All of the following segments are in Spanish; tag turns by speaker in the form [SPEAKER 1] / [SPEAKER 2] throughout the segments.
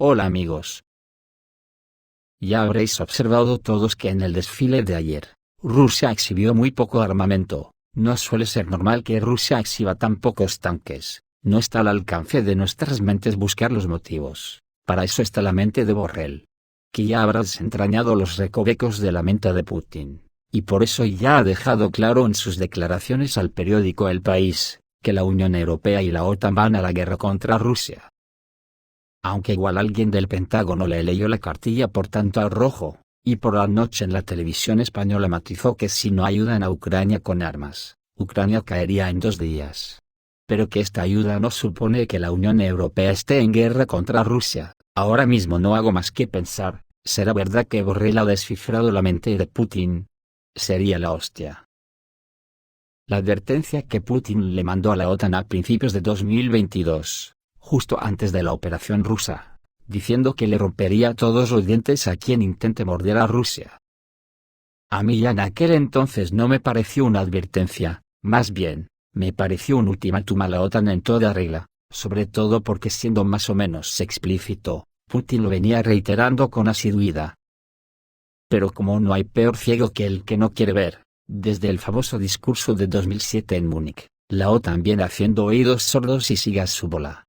[SPEAKER 1] Hola amigos. Ya habréis observado todos que en el desfile de ayer, Rusia exhibió muy poco armamento. No suele ser normal que Rusia exhiba tan pocos tanques. No está al alcance de nuestras mentes buscar los motivos. Para eso está la mente de Borrell, que ya habrá desentrañado los recovecos de la mente de Putin, y por eso ya ha dejado claro en sus declaraciones al periódico El País, que la Unión Europea y la OTAN van a la guerra contra Rusia. Aunque igual alguien del Pentágono le leyó la cartilla por tanto arrojo, y por la noche en la televisión española matizó que si no ayudan a Ucrania con armas, Ucrania caería en 2 días. Pero que esta ayuda no supone que la Unión Europea esté en guerra contra Rusia. Ahora mismo no hago más que pensar, ¿será verdad que Borrell ha descifrado la mente de Putin? Sería la hostia. La advertencia que Putin le mandó a la OTAN a principios de 2022, justo antes de la operación rusa, diciendo que le rompería todos los dientes a quien intente morder a Rusia. A mí ya en aquel entonces no me pareció una advertencia, más bien, me pareció un ultimátum a la OTAN en toda regla, sobre todo porque siendo más o menos explícito, Putin lo venía reiterando con asiduidad. Pero como no hay peor ciego que el que no quiere ver, desde el famoso discurso de 2007 en Múnich, la OTAN viene haciendo oídos sordos y sigue a su bola.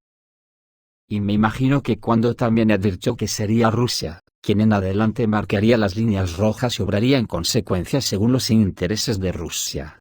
[SPEAKER 1] Y me imagino que cuando también advirtió que sería Rusia, quien en adelante marcaría las líneas rojas y obraría en consecuencia según los intereses de Rusia.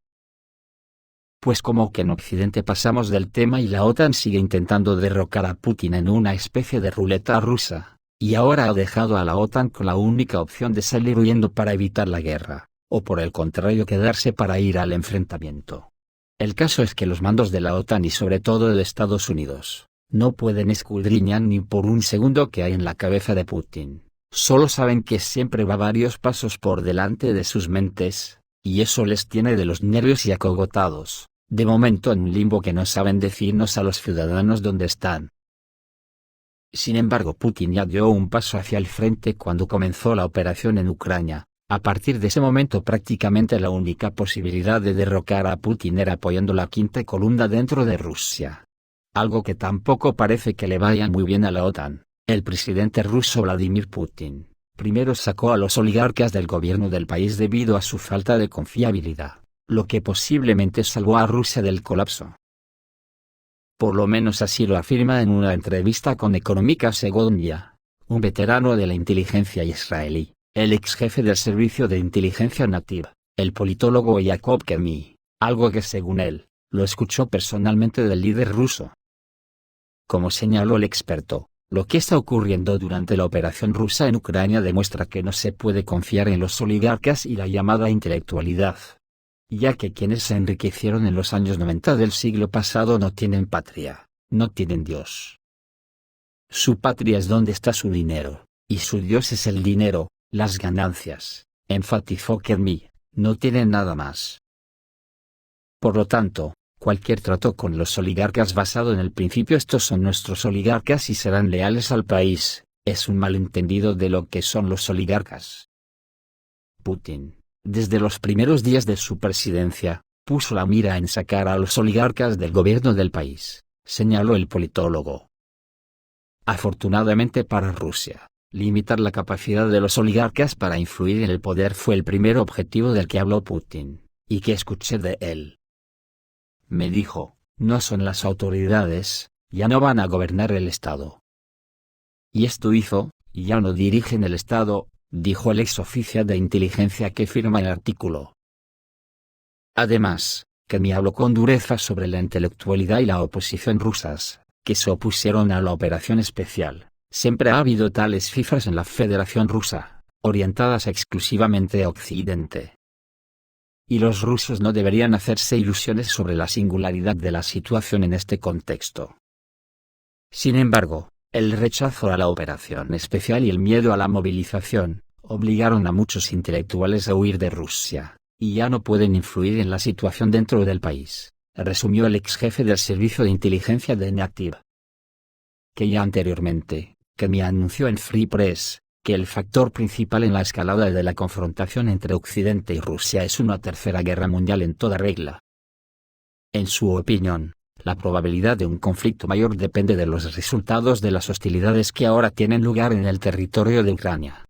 [SPEAKER 1] Pues como que en Occidente pasamos del tema y la OTAN sigue intentando derrocar a Putin en una especie de ruleta rusa, y ahora ha dejado a la OTAN con la única opción de salir huyendo para evitar la guerra, o por el contrario quedarse para ir al enfrentamiento. El caso es que los mandos de la OTAN y sobre todo de Estados Unidos, no pueden escudriñar ni por un segundo qué hay en la cabeza de Putin, solo saben que siempre va varios pasos por delante de sus mentes, y eso les tiene de los nervios y acogotados. De momento en un limbo que no saben decirnos a los ciudadanos dónde están. Sin embargo, Putin ya dio un paso hacia el frente cuando comenzó la operación en Ucrania. A partir de ese momento prácticamente la única posibilidad de derrocar a Putin era apoyando la quinta columna dentro de Rusia. Algo que tampoco parece que le vaya muy bien a la OTAN. El presidente ruso Vladimir Putin, primero sacó a los oligarcas del gobierno del país debido a su falta de confiabilidad, lo que posiblemente salvó a Rusia del colapso. Por lo menos así lo afirma en una entrevista con Económica Segovia, un veterano de la inteligencia israelí, el ex jefe del servicio de inteligencia Nativ, el politólogo Yakov Kemi, algo que según él, lo escuchó personalmente del líder ruso. Como señaló el experto, lo que está ocurriendo durante la operación rusa en Ucrania demuestra que no se puede confiar en los oligarcas y la llamada intelectualidad, ya que quienes se enriquecieron en los años 90 del siglo pasado no tienen patria, no tienen Dios. Su patria es donde está su dinero, y su Dios es el dinero, las ganancias, enfatizó Kemi, no tienen nada más. Por lo tanto, cualquier trato con los oligarcas basado en el principio estos son nuestros oligarcas y serán leales al país, es un malentendido de lo que son los oligarcas. Putin, desde los primeros días de su presidencia, puso la mira en sacar a los oligarcas del gobierno del país, señaló el politólogo. Afortunadamente para Rusia, limitar la capacidad de los oligarcas para influir en el poder fue el primer objetivo del que habló Putin, y que escuché de él. Me dijo, no son las autoridades, ya no van a gobernar el Estado. Y esto hizo, ya no dirigen el Estado, dijo el ex oficial de inteligencia que firma el artículo. Además, Kemi habló con dureza sobre la intelectualidad y la oposición rusas, que se opusieron a la operación especial. Siempre ha habido tales cifras en la Federación Rusa, orientadas exclusivamente a Occidente. Y los rusos no deberían hacerse ilusiones sobre la singularidad de la situación en este contexto. Sin embargo, el rechazo a la operación especial y el miedo a la movilización, obligaron a muchos intelectuales a huir de Rusia, y ya no pueden influir en la situación dentro del país, resumió el ex jefe del servicio de inteligencia de Nativ. Que ya anteriormente, Kemi anunció en Free Press, que el factor principal en la escalada de la confrontación entre Occidente y Rusia es una tercera guerra mundial en toda regla. En su opinión, la probabilidad de un conflicto mayor depende de los resultados de las hostilidades que ahora tienen lugar en el territorio de Ucrania.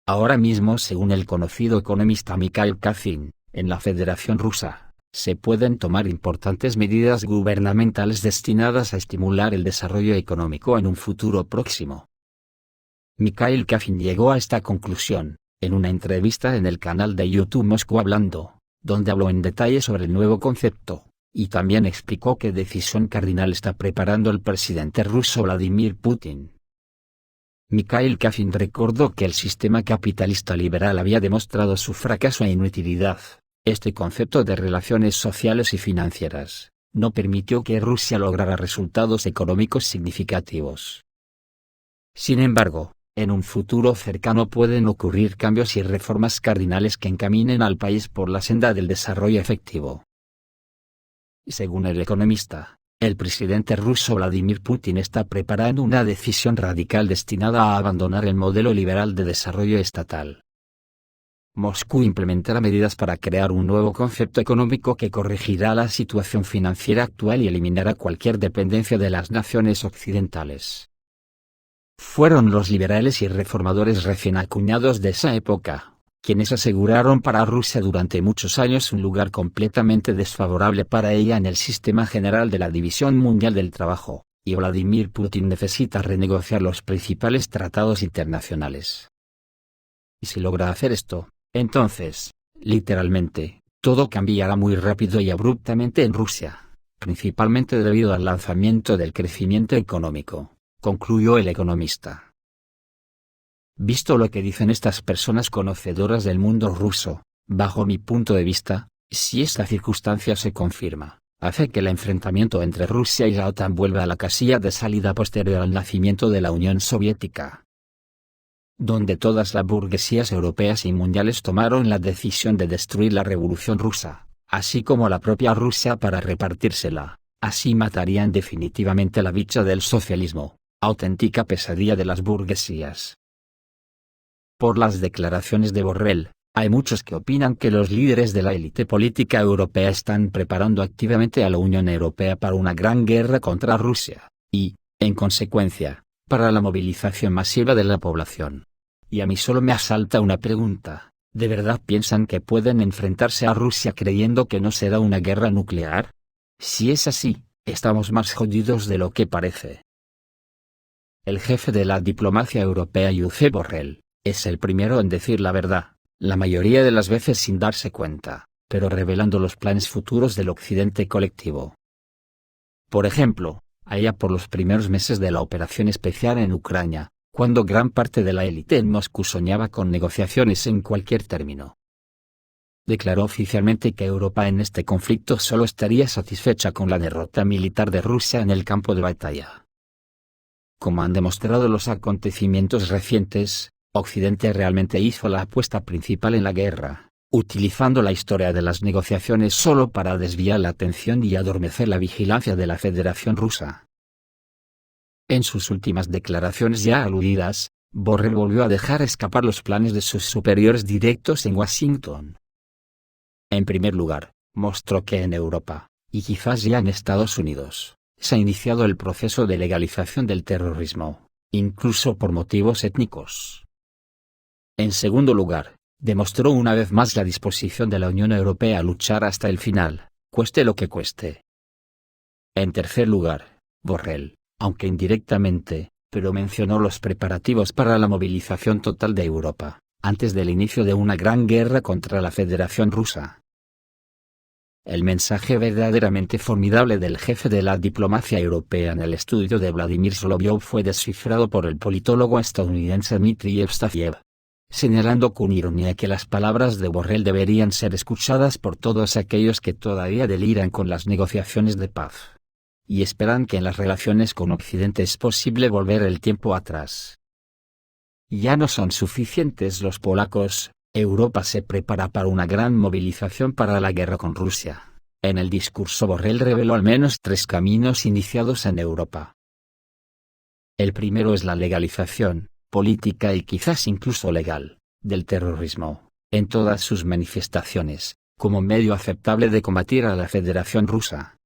[SPEAKER 1] Ahora mismo, según el conocido economista Mikhail Kazin, en la Federación Rusa, se pueden tomar importantes medidas gubernamentales destinadas a estimular el desarrollo económico en un futuro próximo. Mikhail Kazin llegó a esta conclusión, en una entrevista en el canal de YouTube Moscú Hablando, donde habló en detalle sobre el nuevo concepto, y también explicó qué decisión cardinal está preparando el presidente ruso Vladimir Putin. Mikhail Kazin recordó que el sistema capitalista liberal había demostrado su fracaso e inutilidad. Este concepto de relaciones sociales y financieras no permitió que Rusia lograra resultados económicos significativos. Sin embargo, en un futuro cercano pueden ocurrir cambios y reformas cardinales que encaminen al país por la senda del desarrollo efectivo. Según el economista, el presidente ruso Vladimir Putin está preparando una decisión radical destinada a abandonar el modelo liberal de desarrollo estatal. Moscú implementará medidas para crear un nuevo concepto económico que corregirá la situación financiera actual y eliminará cualquier dependencia de las naciones occidentales. Fueron los liberales y reformadores recién acuñados de esa época, quienes aseguraron para Rusia durante muchos años un lugar completamente desfavorable para ella en el sistema general de la División Mundial del Trabajo, y Vladimir Putin necesita renegociar los principales tratados internacionales. Y si logra hacer esto, entonces, literalmente, todo cambiará muy rápido y abruptamente en Rusia, principalmente debido al lanzamiento del crecimiento económico, concluyó el economista. Visto lo que dicen estas personas conocedoras del mundo ruso, bajo mi punto de vista, si esta circunstancia se confirma, hace que el enfrentamiento entre Rusia y la OTAN vuelva a la casilla de salida posterior al nacimiento de la Unión Soviética, donde todas las burguesías europeas y mundiales tomaron la decisión de destruir la Revolución Rusa, así como la propia Rusia para repartírsela. Así matarían definitivamente la bicha del socialismo, auténtica pesadilla de las burguesías. Por las declaraciones de Borrell, hay muchos que opinan que los líderes de la élite política europea están preparando activamente a la Unión Europea para una gran guerra contra Rusia, y, en consecuencia, para la movilización masiva de la población. Y a mí solo me asalta una pregunta: ¿de verdad piensan que pueden enfrentarse a Rusia creyendo que no será una guerra nuclear? Si es así, estamos más jodidos de lo que parece. El jefe de la diplomacia europea, Josep Borrell, es el primero en decir la verdad, la mayoría de las veces sin darse cuenta, pero revelando los planes futuros del occidente colectivo. Por ejemplo, allá por los primeros meses de la operación especial en Ucrania, cuando gran parte de la élite en Moscú soñaba con negociaciones en cualquier término, declaró oficialmente que Europa en este conflicto solo estaría satisfecha con la derrota militar de Rusia en el campo de batalla. Como han demostrado los acontecimientos recientes, Occidente realmente hizo la apuesta principal en la guerra, utilizando la historia de las negociaciones solo para desviar la atención y adormecer la vigilancia de la Federación Rusa. En sus últimas declaraciones ya aludidas, Borrell volvió a dejar escapar los planes de sus superiores directos en Washington. En primer lugar, mostró que en Europa, y quizás ya en Estados Unidos, se ha iniciado el proceso de legalización del terrorismo, incluso por motivos étnicos. En segundo lugar, demostró una vez más la disposición de la Unión Europea a luchar hasta el final, cueste lo que cueste. En tercer lugar, Borrell, aunque indirectamente, pero mencionó los preparativos para la movilización total de Europa, antes del inicio de una gran guerra contra la Federación Rusa. El mensaje verdaderamente formidable del jefe de la diplomacia europea en el estudio de Vladimir Solovyov fue descifrado por el politólogo estadounidense Dmitry Evstafiev, señalando con ironía que las palabras de Borrell deberían ser escuchadas por todos aquellos que todavía deliran con las negociaciones de paz, y esperan que en las relaciones con Occidente es posible volver el tiempo atrás. Ya no son suficientes los polacos. Europa se prepara para una gran movilización para la guerra con Rusia. En el discurso Borrell reveló al menos 3 caminos iniciados en Europa. El primero es la legalización, política y quizás incluso legal, del terrorismo, en todas sus manifestaciones, como medio aceptable de combatir a la Federación Rusa.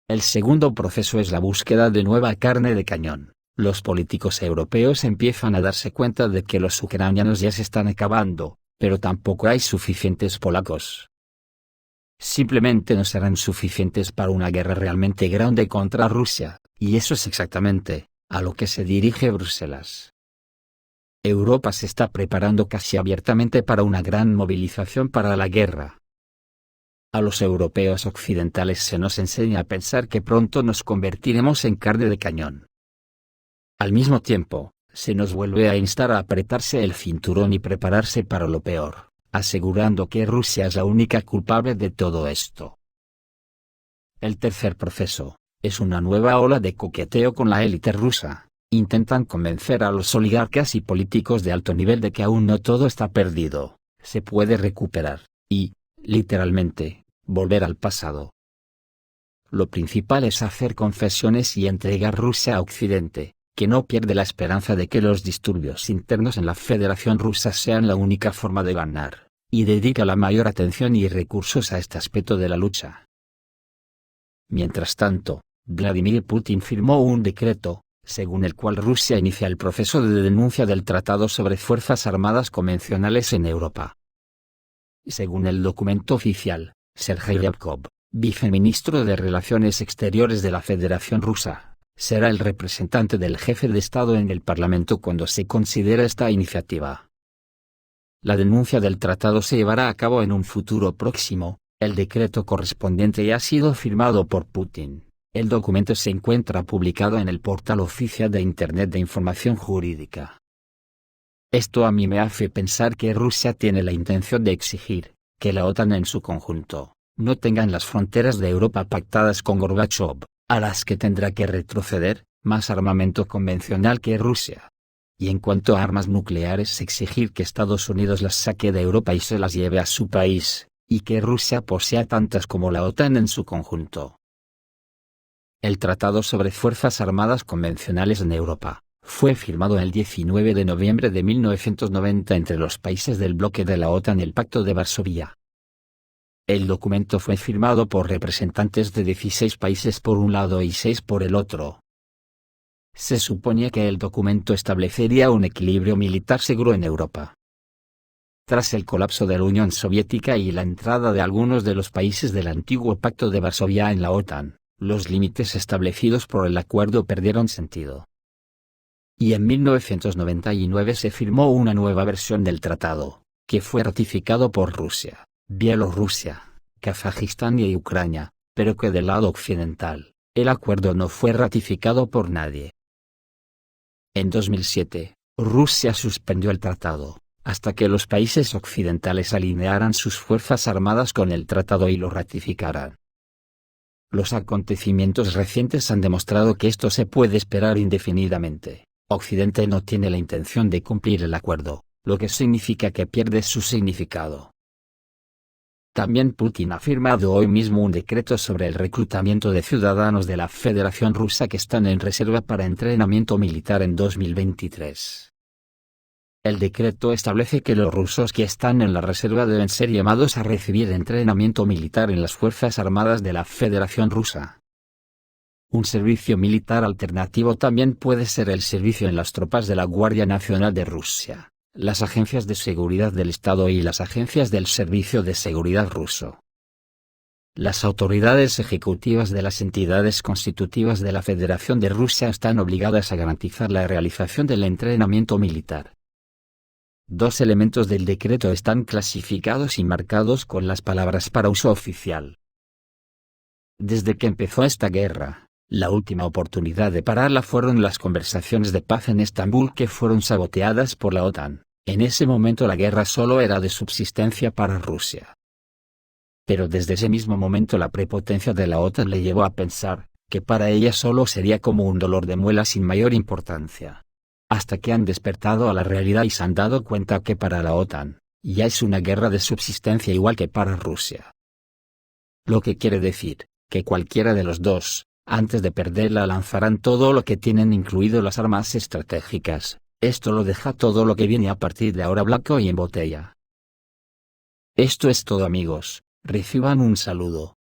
[SPEAKER 1] El segundo proceso es la búsqueda de nueva carne de cañón. Los políticos europeos empiezan a darse cuenta de que los ucranianos ya se están acabando, pero tampoco hay suficientes polacos. Simplemente no serán suficientes para una guerra realmente grande contra Rusia, y eso es exactamente a lo que se dirige Bruselas. Europa se está preparando casi abiertamente para una gran movilización para la guerra. A los europeos occidentales se nos enseña a pensar que pronto nos convertiremos en carne de cañón. Al mismo tiempo, se nos vuelve a instar a apretarse el cinturón y prepararse para lo peor, asegurando que Rusia es la única culpable de todo esto. El tercer proceso es una nueva ola de coqueteo con la élite rusa. Intentan convencer a los oligarcas y políticos de alto nivel de que aún no todo está perdido, se puede recuperar, y, literalmente, volver al pasado. Lo principal es hacer concesiones y entregar Rusia a Occidente, que no pierde la esperanza de que los disturbios internos en la Federación Rusa sean la única forma de ganar, y dedica la mayor atención y recursos a este aspecto de la lucha. Mientras tanto, Vladimir Putin firmó un decreto, según el cual Rusia inicia el proceso de denuncia del Tratado sobre Fuerzas Armadas Convencionales en Europa. Según el documento oficial, Sergei Ryabkov, viceministro de Relaciones Exteriores de la Federación Rusa, será el representante del jefe de Estado en el Parlamento cuando se considere esta iniciativa. La denuncia del tratado se llevará a cabo en un futuro próximo. El decreto correspondiente ya ha sido firmado por Putin. El documento se encuentra publicado en el portal oficial de Internet de Información Jurídica. Esto a mí me hace pensar que Rusia tiene la intención de exigir que la OTAN en su conjunto no tengan las fronteras de Europa pactadas con Gorbachov, a las que tendrá que retroceder, más armamento convencional que Rusia. Y en cuanto a armas nucleares, exigir que Estados Unidos las saque de Europa y se las lleve a su país, y que Rusia posea tantas como la OTAN en su conjunto. El Tratado sobre Fuerzas Armadas Convencionales en Europa fue firmado el 19 de noviembre de 1990 entre los países del bloque de la OTAN y el Pacto de Varsovia. El documento fue firmado por representantes de 16 países por un lado y 6 por el otro. Se suponía que el documento establecería un equilibrio militar seguro en Europa. Tras el colapso de la Unión Soviética y la entrada de algunos de los países del antiguo Pacto de Varsovia en la OTAN, los límites establecidos por el acuerdo perdieron sentido. Y en 1999 se firmó una nueva versión del tratado, que fue ratificado por Rusia, Bielorrusia, Kazajistán y Ucrania, pero que del lado occidental, el acuerdo no fue ratificado por nadie. En 2007, Rusia suspendió el tratado, hasta que los países occidentales alinearan sus fuerzas armadas con el tratado y lo ratificaran. Los acontecimientos recientes han demostrado que esto se puede esperar indefinidamente. Occidente no tiene la intención de cumplir el acuerdo, lo que significa que pierde su significado. También Putin ha firmado hoy mismo un decreto sobre el reclutamiento de ciudadanos de la Federación Rusa que están en reserva para entrenamiento militar en 2023. El decreto establece que los rusos que están en la reserva deben ser llamados a recibir entrenamiento militar en las Fuerzas Armadas de la Federación Rusa. Un servicio militar alternativo también puede ser el servicio en las tropas de la Guardia Nacional de Rusia, las agencias de seguridad del Estado y las agencias del Servicio de Seguridad ruso. Las autoridades ejecutivas de las entidades constitutivas de la Federación de Rusia están obligadas a garantizar la realización del entrenamiento militar. Dos elementos del decreto están clasificados y marcados con las palabras para uso oficial. Desde que empezó esta guerra, la última oportunidad de pararla fueron las conversaciones de paz en Estambul que fueron saboteadas por la OTAN. En ese momento la guerra solo era de subsistencia para Rusia. Pero desde ese mismo momento la prepotencia de la OTAN le llevó a pensar que para ella solo sería como un dolor de muela sin mayor importancia. Hasta que han despertado a la realidad y se han dado cuenta que para la OTAN, ya es una guerra de subsistencia igual que para Rusia. Lo que quiere decir, que cualquiera de los dos, antes de perderla lanzarán todo lo que tienen incluido las armas estratégicas. Esto lo deja todo lo que viene a partir de ahora blanco y en botella. Esto es todo amigos, reciban un saludo.